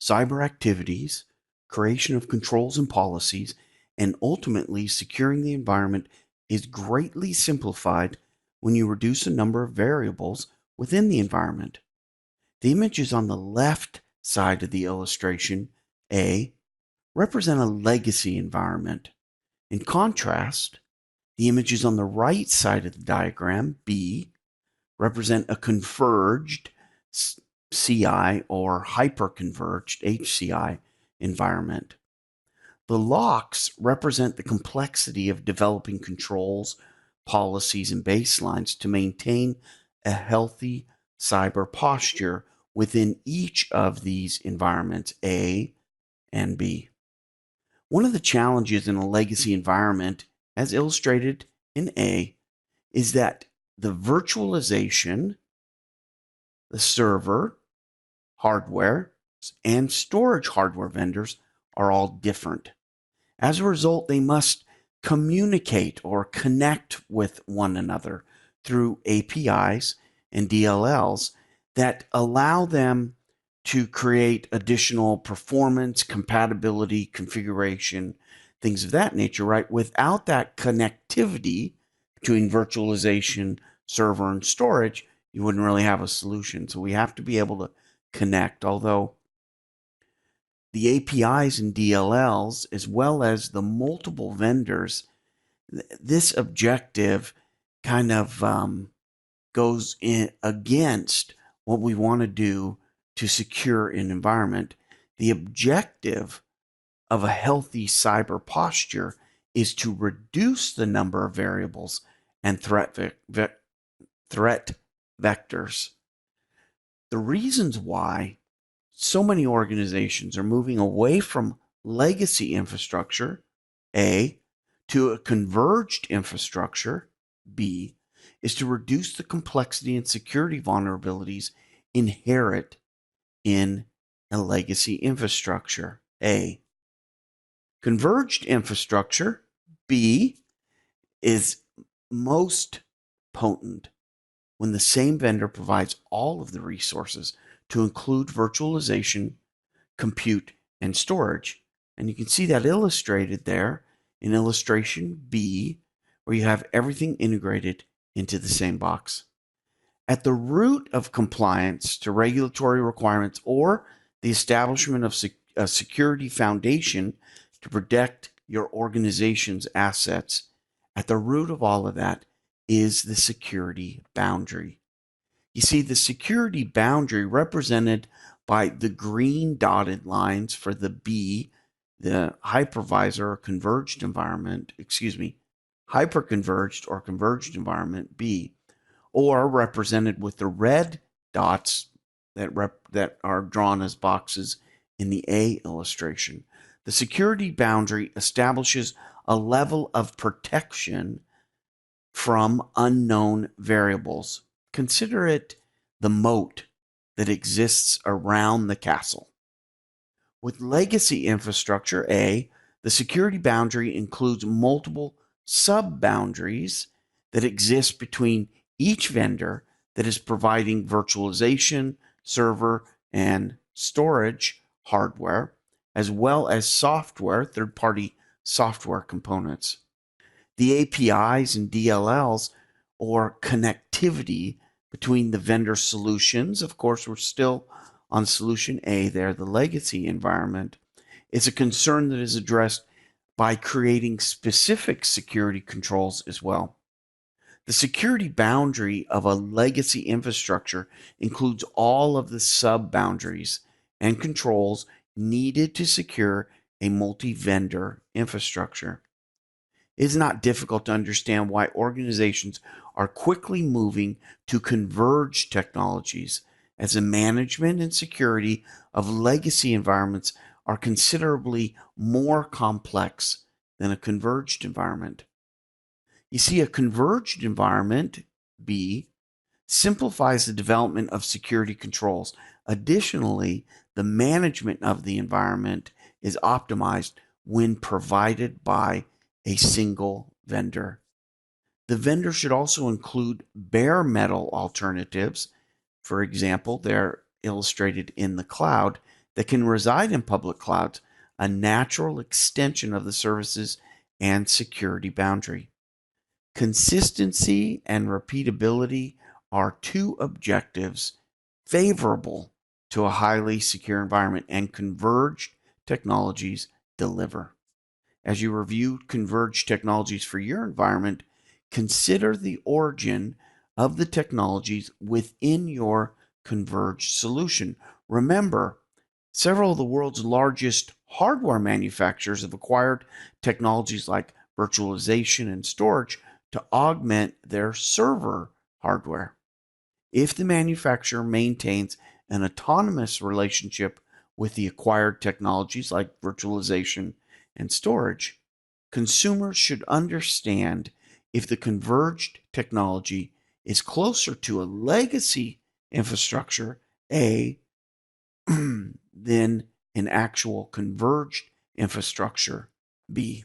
cyber activities, creation of controls and policies, and ultimately securing the environment is greatly simplified when you reduce the number of variables within the environment. The images on the left side of the illustration, A, represent a legacy environment. In contrast, the images on the right side of the diagram, B, represent a converged CI or hyperconverged HCI environment. The locks represent the complexity of developing controls, policies, and baselines to maintain a healthy cyber posture within each of these environments, A and B. One of the challenges in a legacy environment, as illustrated in A, is that the virtualization, the server, hardware, and storage hardware vendors are all different. As a result, they must communicate or connect with one another through APIs and DLLs that allow them to create additional performance, compatibility, configuration, things of that nature, right? Without that connectivity between virtualization, server, and storage, you wouldn't really have a solution. So we have to be able to connect, although the APIs and DLLs, as well as the multiple vendors, this objective kind of goes in against what we want to do to secure an environment. The objective of a healthy cyber posture is to reduce the number of variables and threat vectors. The reasons why so many organizations are moving away from legacy infrastructure, A, to a converged infrastructure, B, is to reduce the complexity and security vulnerabilities inherent in a legacy infrastructure, A. Converged infrastructure, B, is most potent when the same vendor provides all of the resources to include virtualization, compute, and storage. And you can see that illustrated there in illustration B, where you have everything integrated into the same box. At the root of compliance to regulatory requirements or the establishment of a security foundation to protect your organization's assets, at the root of all of that is the security boundary. You see, the security boundary represented by the green dotted lines for the B, the hypervisor or converged environment, hyperconverged or converged environment, B, or represented with the red dots that are drawn as boxes in the A illustration. The security boundary establishes a level of protection from unknown variables. Consider it the moat that exists around the castle. With legacy infrastructure, A, the security boundary includes multiple sub-boundaries that exist between each vendor that is providing virtualization, server, and storage hardware, as well as software, third-party software components. The APIs and DLLs, or connectivity between the vendor solutions, of course, we're still on solution A there, the legacy environment, is a concern that is addressed by creating specific security controls as well. The security boundary of a legacy infrastructure includes all of the sub-boundaries and controls needed to secure a multi-vendor infrastructure. It is not difficult to understand why organizations are quickly moving to converged technologies, as the management and security of legacy environments are considerably more complex than a converged environment. You see, a converged environment, B, simplifies the development of security controls. Additionally, the management of the environment is optimized when provided by a single vendor. The vendor should also include bare metal alternatives. For example, they're illustrated in the cloud that can reside in public clouds, a natural extension of the services and security boundary. Consistency and repeatability are two objectives favorable to a highly secure environment, and converged technologies deliver. As you review converged technologies for your environment, consider the origin of the technologies within your converged solution. Remember, several of the world's largest hardware manufacturers have acquired technologies like virtualization and storage to augment their server hardware. If the manufacturer maintains an autonomous relationship with the acquired technologies like virtualization and storage, consumers should understand if the converged technology is closer to a legacy infrastructure, A, than an actual converged infrastructure, B.